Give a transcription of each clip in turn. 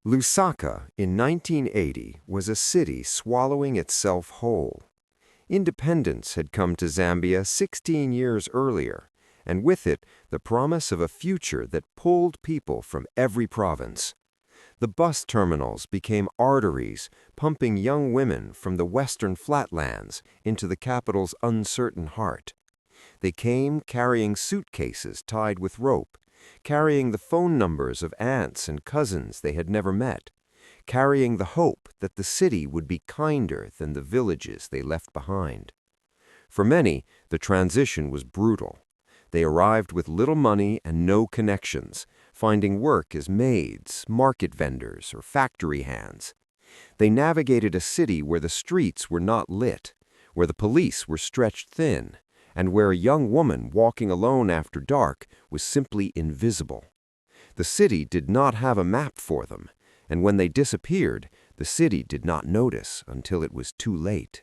Lusaka, in 1980, was a city swallowing itself whole. Independence had come to Zambia 16 years earlier, and with it the promise of a future that pulled people from every province. The bus terminals became arteries, pumping young women from the western flatlands into the capital's uncertain heart. They came carrying suitcases tied with rope, carrying the phone numbers of aunts and cousins they had never met, carrying the hope that the city would be kinder than the villages they left behind. For many, the transition was brutal. They arrived with little money and no connections, finding work as maids, market vendors, or factory hands. They navigated a city where the streets were not lit, where the police were stretched thin, and where a young woman walking alone after dark was simply invisible. The city did not have a map for them, and when they disappeared, the city did not notice until it was too late.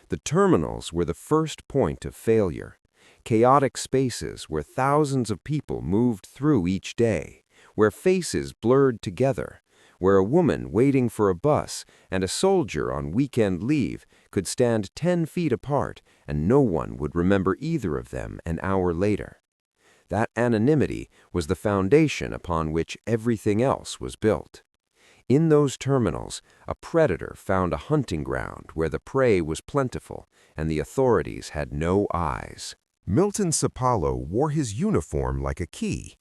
The terminals were the first point of failure. Chaotic spaces where thousands of people moved through each day, where faces blurred together, where a woman waiting for a bus and a soldier on weekend leave could stand 10 feet apart and no one would remember either of them an hour later. That anonymity was the foundation upon which everything else was built. In those terminals, a predator found a hunting ground where the prey was plentiful and the authorities had no eyes. Milton Sipalo wore his uniform like a key.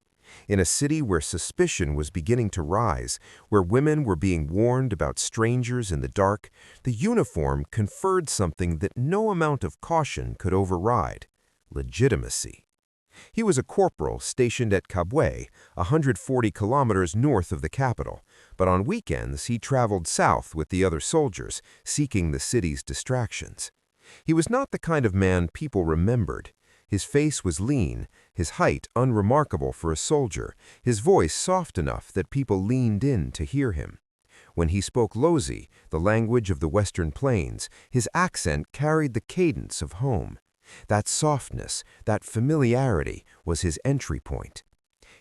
In a city where suspicion was beginning to rise, where women were being warned about strangers in the dark, the uniform conferred something that no amount of caution could override: legitimacy. He was a corporal stationed at Kabwe, 140 kilometers north of the capital, but on weekends he traveled south with the other soldiers, seeking the city's distractions. He was not the kind of man people remembered. His face was lean, his height unremarkable for a soldier, his voice soft enough that people leaned in to hear him. When he spoke Lozi, the language of the Western Plains, his accent carried the cadence of home. That softness, that familiarity was his entry point.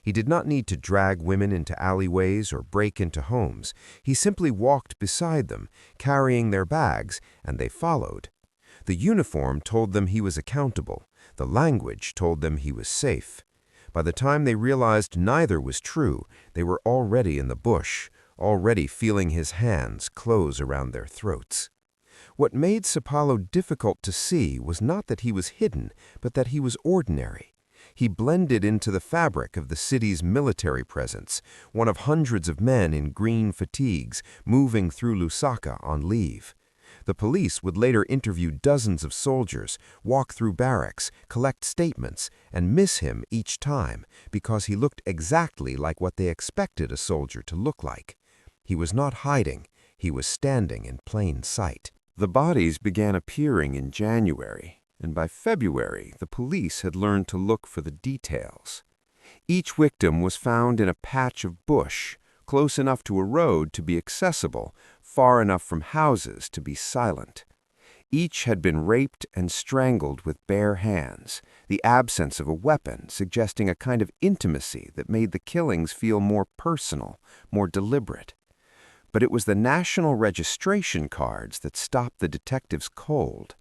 He did not need to drag women into alleyways or break into homes. He simply walked beside them, carrying their bags, and they followed. The uniform told them he was accountable. The language told them he was safe. By the time they realized neither was true, they were already in the bush, already feeling his hands close around their throats. What made Sipalo difficult to see was not that he was hidden, but that he was ordinary. He blended into the fabric of the city's military presence, one of hundreds of men in green fatigues moving through Lusaka on leave. The police would later interview dozens of soldiers, walk through barracks, collect statements, and miss him each time because he looked exactly like what they expected a soldier to look like. He was not hiding, he was standing in plain sight. The bodies began appearing in January, and by February the police had learned to look for the details. Each victim was found in a patch of bush, close enough to a road to be accessible, far enough from houses to be silent. Each had been raped and strangled with bare hands, the absence of a weapon suggesting a kind of intimacy that made the killings feel more personal, more deliberate. But it was the national registration cards that stopped the detectives cold.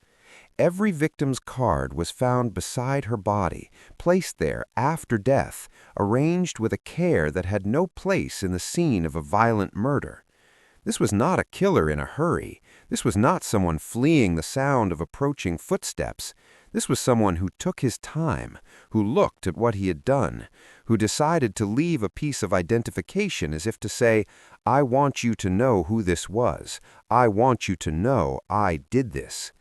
Every victim's card was found beside her body, placed there after death, arranged with a care that had no place in the scene of a violent murder. This was not a killer in a hurry. This was not someone fleeing the sound of approaching footsteps. This was someone who took his time, who looked at what he had done, who decided to leave a piece of identification as if to say, "I want you to know who this was. I want you to know I did this."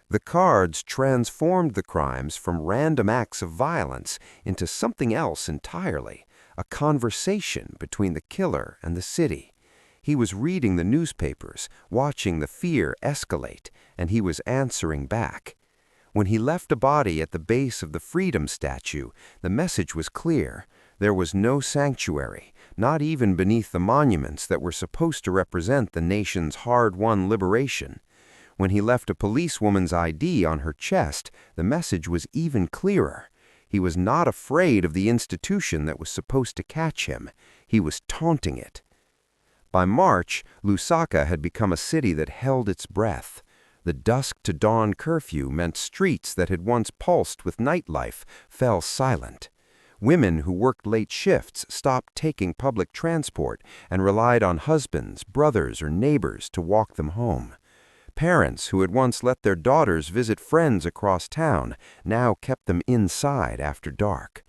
The cards transformed the crimes from random acts of violence into something else entirely, a conversation between the killer and the city. He was reading the newspapers, watching the fear escalate, and he was answering back. When he left a body at the base of the Freedom statue, the message was clear. There was no sanctuary, not even beneath the monuments that were supposed to represent the nation's hard-won liberation. When he left a policewoman's ID on her chest, the message was even clearer. He was not afraid of the institution that was supposed to catch him. He was taunting it. By March, Lusaka had become a city that held its breath. The dusk-to-dawn curfew meant streets that had once pulsed with nightlife fell silent. Women who worked late shifts stopped taking public transport and relied on husbands, brothers, or neighbors to walk them home. Parents who had once let their daughters visit friends across town now kept them inside after dark.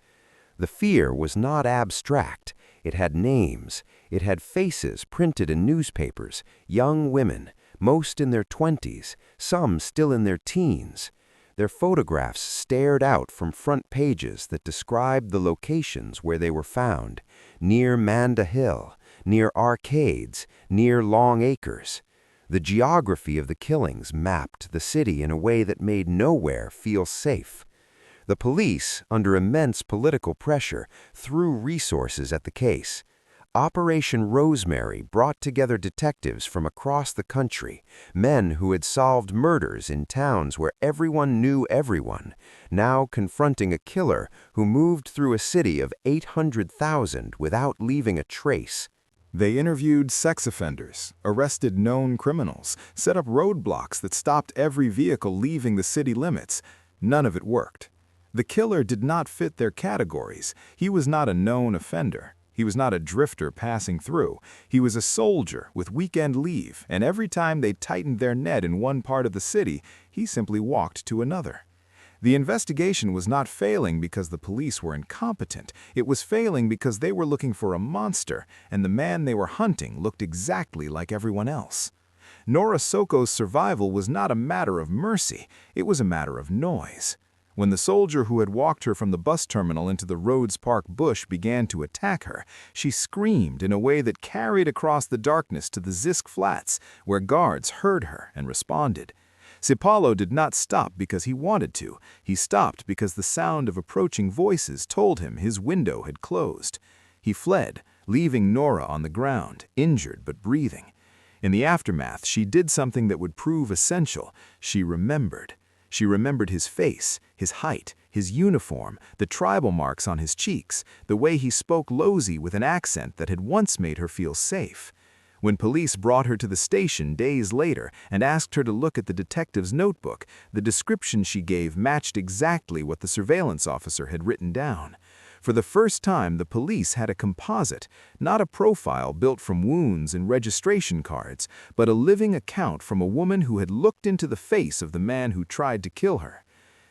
The fear was not abstract. It had names. It had faces printed in newspapers, young women, most in their 20s, some still in their teens. Their photographs stared out from front pages that described the locations where they were found, near Manda Hill, near arcades, near Long Acres. The geography of the killings mapped the city in a way that made nowhere feel safe. The police, under immense political pressure, threw resources at the case. Operation Rosemary brought together detectives from across the country, men who had solved murders in towns where everyone knew everyone, now confronting a killer who moved through a city of 800,000 without leaving a trace. They interviewed sex offenders, arrested known criminals, set up roadblocks that stopped every vehicle leaving the city limits. None of it worked. The killer did not fit their categories. He was not a known offender. He was not a drifter passing through. He was a soldier with weekend leave, and every time they tightened their net in one part of the city, he simply walked to another. The investigation was not failing because the police were incompetent. It was failing because they were looking for a monster, and the man they were hunting looked exactly like everyone else. Nora Soko's survival was not a matter of mercy. It was a matter of noise. When the soldier who had walked her from the bus terminal into the Rhodes Park bush began to attack her, she screamed in a way that carried across the darkness to the Zisk Flats, where guards heard her and responded. Sipalo did not stop because he wanted to. He stopped because the sound of approaching voices told him his window had closed. He fled, leaving Nora on the ground, injured but breathing. In the aftermath, she did something that would prove essential. She remembered. She remembered his face, his height, his uniform, the tribal marks on his cheeks, the way he spoke Lozi with an accent that had once made her feel safe. When police brought her to the station days later and asked her to look at the detective's notebook, the description she gave matched exactly what the surveillance officer had written down. For the first time, the police had a composite, not a profile built from wounds and registration cards, but a living account from a woman who had looked into the face of the man who tried to kill her.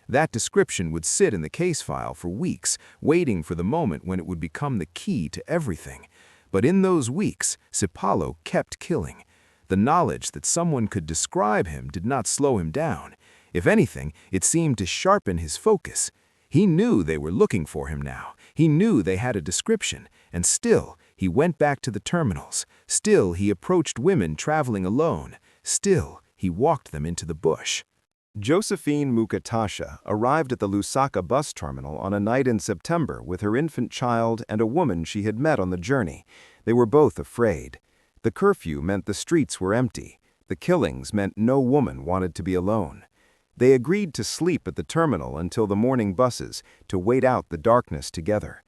That description would sit in the case file for weeks, waiting for the moment when it would become the key to everything. But in those weeks, Sipalo kept killing. The knowledge that someone could describe him did not slow him down. If anything, it seemed to sharpen his focus. He knew they were looking for him now. He knew they had a description, and still, he went back to the terminals. Still, he approached women traveling alone. Still, he walked them into the bush. Josephine Mukatasha arrived at the Lusaka bus terminal on a night in September with her infant child and a woman she had met on the journey. They were both afraid. The curfew meant the streets were empty. The killings meant no woman wanted to be alone. They agreed to sleep at the terminal until the morning buses, to wait out the darkness together.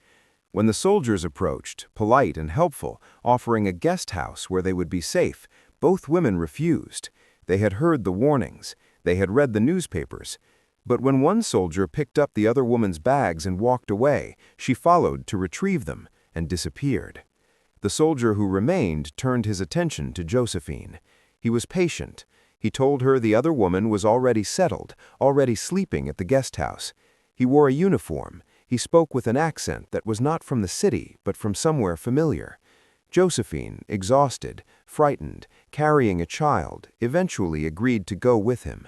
When the soldiers approached, polite and helpful, offering a guest house where they would be safe, both women refused. They had heard the warnings. They had read the newspapers. But when one soldier picked up the other woman's bags and walked away, she followed to retrieve them and disappeared. The soldier who remained turned his attention to Josephine. He was patient. He told her the other woman was already settled, already sleeping at the guest house. He wore a uniform. He spoke with an accent that was not from the city, but from somewhere familiar. Josephine, exhausted, frightened, carrying a child, eventually agreed to go with him.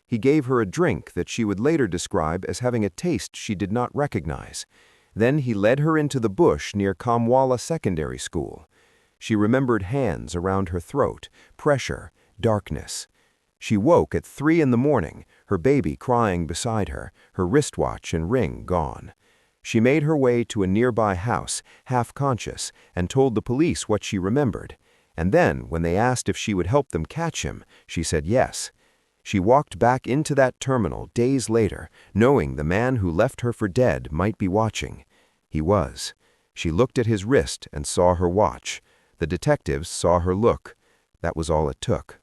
He gave her a drink that she would later describe as having a taste she did not recognize. Then he led her into the bush near Kamwala Secondary School. She remembered hands around her throat, pressure, darkness. She woke at 3 in the morning, her baby crying beside her, her wristwatch and ring gone. She made her way to a nearby house, half-conscious, and told the police what she remembered. And then, when they asked if she would help them catch him, she said yes. She walked back into that terminal days later, knowing the man who left her for dead might be watching. He was. She looked at his wrist and saw her watch. The detectives saw her look. That was all it took.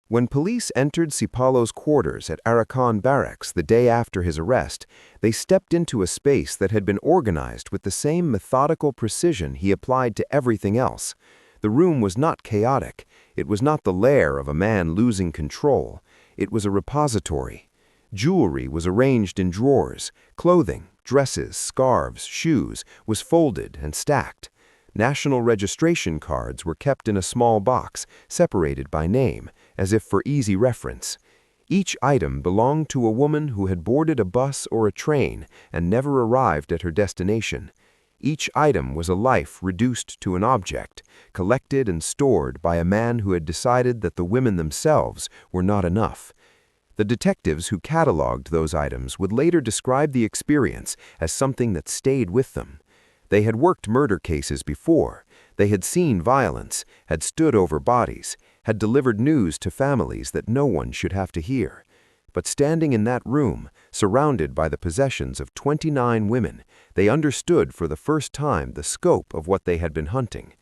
When police entered Sipalo's quarters at Arakan Barracks the day after his arrest, they stepped into a space that had been organized with the same methodical precision he applied to everything else. The room was not chaotic. It was not the lair of a man losing control. It was a repository. Jewelry was arranged in drawers. Clothing, dresses, scarves, shoes was folded and stacked. National registration cards were kept in a small box, separated by name, as if for easy reference. Each item belonged to a woman who had boarded a bus or a train and never arrived at her destination. Each item was a life reduced to an object, collected and stored by a man who had decided that the women themselves were not enough. The detectives who catalogued those items would later describe the experience as something that stayed with them. They had worked murder cases before. They had seen violence, had stood over bodies, had delivered news to families that no one should have to hear. But standing in that room, surrounded by the possessions of 29 women, they understood for the first time the scope of what they had been hunting.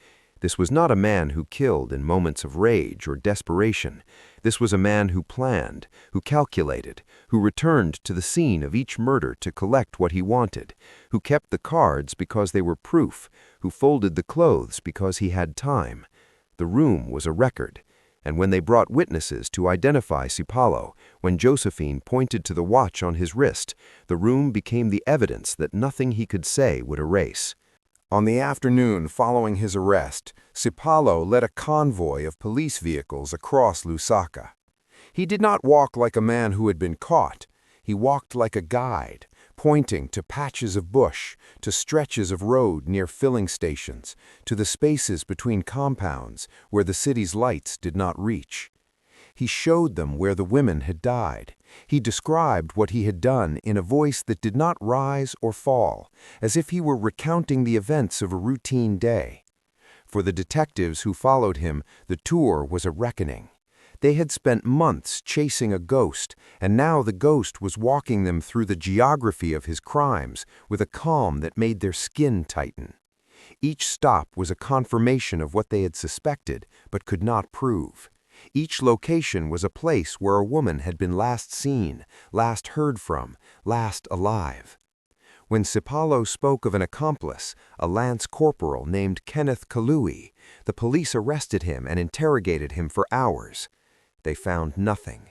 This was not a man who killed in moments of rage or desperation. This was a man who planned, who calculated, who returned to the scene of each murder to collect what he wanted, who kept the cards because they were proof, who folded the clothes because he had time. The room was a record, and when they brought witnesses to identify Sipalo, when Josephine pointed to the watch on his wrist, the room became the evidence that nothing he could say would erase. On the afternoon following his arrest, Sipalo led a convoy of police vehicles across Lusaka. He did not walk like a man who had been caught. He walked like a guide, pointing to patches of bush, to stretches of road near filling stations, to the spaces between compounds where the city's lights did not reach. He showed them where the women had died. He described what he had done in a voice that did not rise or fall, as if he were recounting the events of a routine day. For the detectives who followed him, the tour was a reckoning. They had spent months chasing a ghost, and now the ghost was walking them through the geography of his crimes with a calm that made their skin tighten. Each stop was a confirmation of what they had suspected but could not prove. Each location was a place where a woman had been last seen, last heard from, last alive. When Sipalo spoke of an accomplice, a lance corporal named Kenneth Kalui, the police arrested him and interrogated him for hours. They found nothing.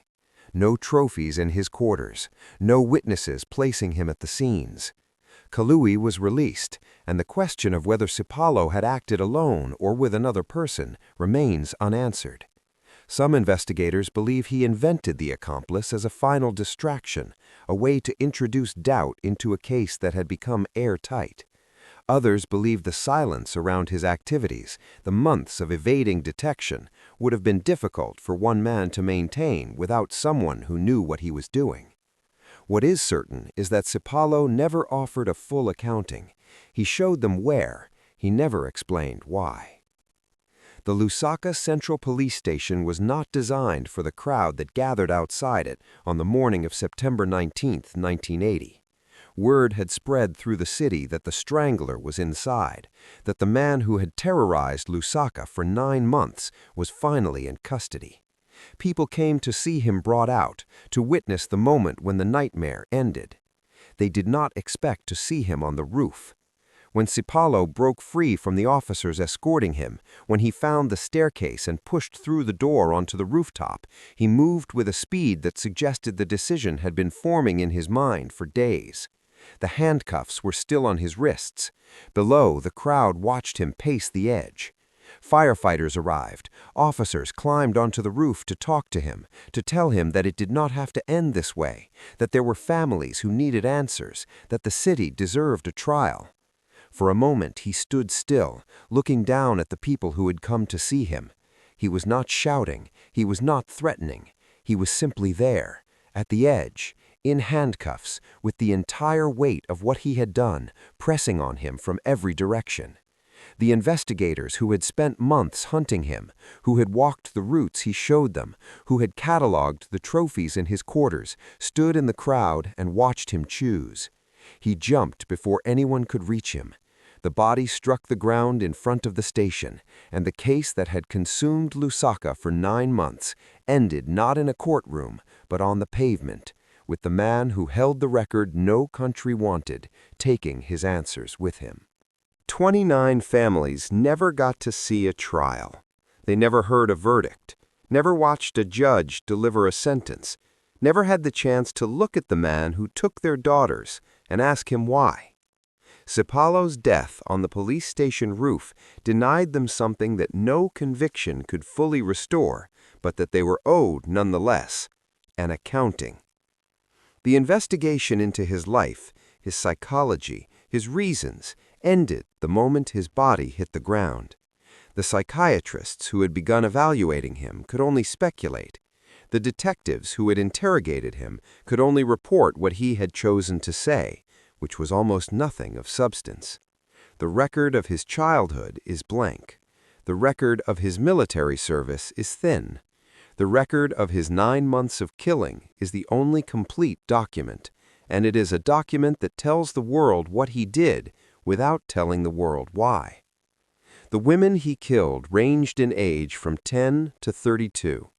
No trophies in his quarters, no witnesses placing him at the scenes. Kalui was released, and the question of whether Sipalo had acted alone or with another person remains unanswered. Some investigators believe he invented the accomplice as a final distraction, a way to introduce doubt into a case that had become airtight. Others believe the silence around his activities, the months of evading detection, would have been difficult for one man to maintain without someone who knew what he was doing. What is certain is that Sipalo never offered a full accounting. He showed them where. He never explained why. The Lusaka Central Police Station was not designed for the crowd that gathered outside it on the morning of September 19, 1980. Word had spread through the city that the Strangler was inside, that the man who had terrorized Lusaka for 9 months was finally in custody. People came to see him brought out, to witness the moment when the nightmare ended. They did not expect to see him on the roof. When Sipalo broke free from the officers escorting him, when he found the staircase and pushed through the door onto the rooftop, he moved with a speed that suggested the decision had been forming in his mind for days. The handcuffs were still on his wrists. Below, the crowd watched him pace the edge. Firefighters arrived. Officers climbed onto the roof to talk to him, to tell him that it did not have to end this way, that there were families who needed answers, that the city deserved a trial. For a moment he stood still, looking down at the people who had come to see him. He was not shouting, he was not threatening. He was simply there, at the edge, in handcuffs, with the entire weight of what he had done pressing on him from every direction. The investigators who had spent months hunting him, who had walked the routes he showed them, who had catalogued the trophies in his quarters, stood in the crowd and watched him choose. He jumped before anyone could reach him. The body struck the ground in front of the station, and the case that had consumed Lusaka for 9 months ended not in a courtroom, but on the pavement, with the man who held the record no country wanted taking his answers with him. 29 families never got to see a trial. They never heard a verdict, never watched a judge deliver a sentence, never had the chance to look at the man who took their daughters and ask him why. Sipalo's death on the police station roof denied them something that no conviction could fully restore, but that they were owed nonetheless: an accounting. The investigation into his life, his psychology, his reasons, ended the moment his body hit the ground. The psychiatrists who had begun evaluating him could only speculate. The detectives who had interrogated him could only report what he had chosen to say, which was almost nothing of substance. The record of his childhood is blank. The record of his military service is thin. The record of his 9 months of killing is the only complete document, and it is a document that tells the world what he did without telling the world why. The women he killed ranged in age from 10 to 32.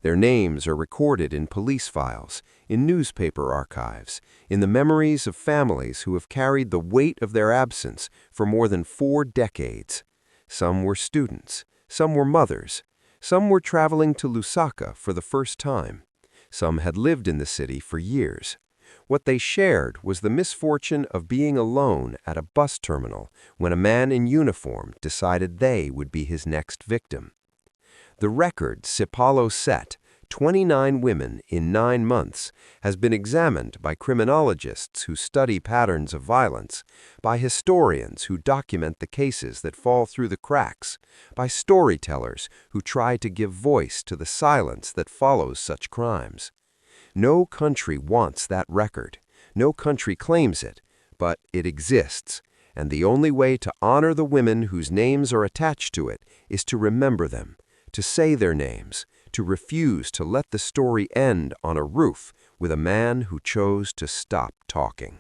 Their names are recorded in police files, in newspaper archives, in the memories of families who have carried the weight of their absence for more than 4 decades. Some were students, some were mothers, some were traveling to Lusaka for the first time. Some had lived in the city for years. What they shared was the misfortune of being alone at a bus terminal when a man in uniform decided they would be his next victim. The record Sipalo set, 29 women in 9 months, has been examined by criminologists who study patterns of violence, by historians who document the cases that fall through the cracks, by storytellers who try to give voice to the silence that follows such crimes. No country wants that record. No country claims it, but it exists, and the only way to honor the women whose names are attached to it is to remember them, to say their names, to refuse to let the story end on a roof with a man who chose to stop talking.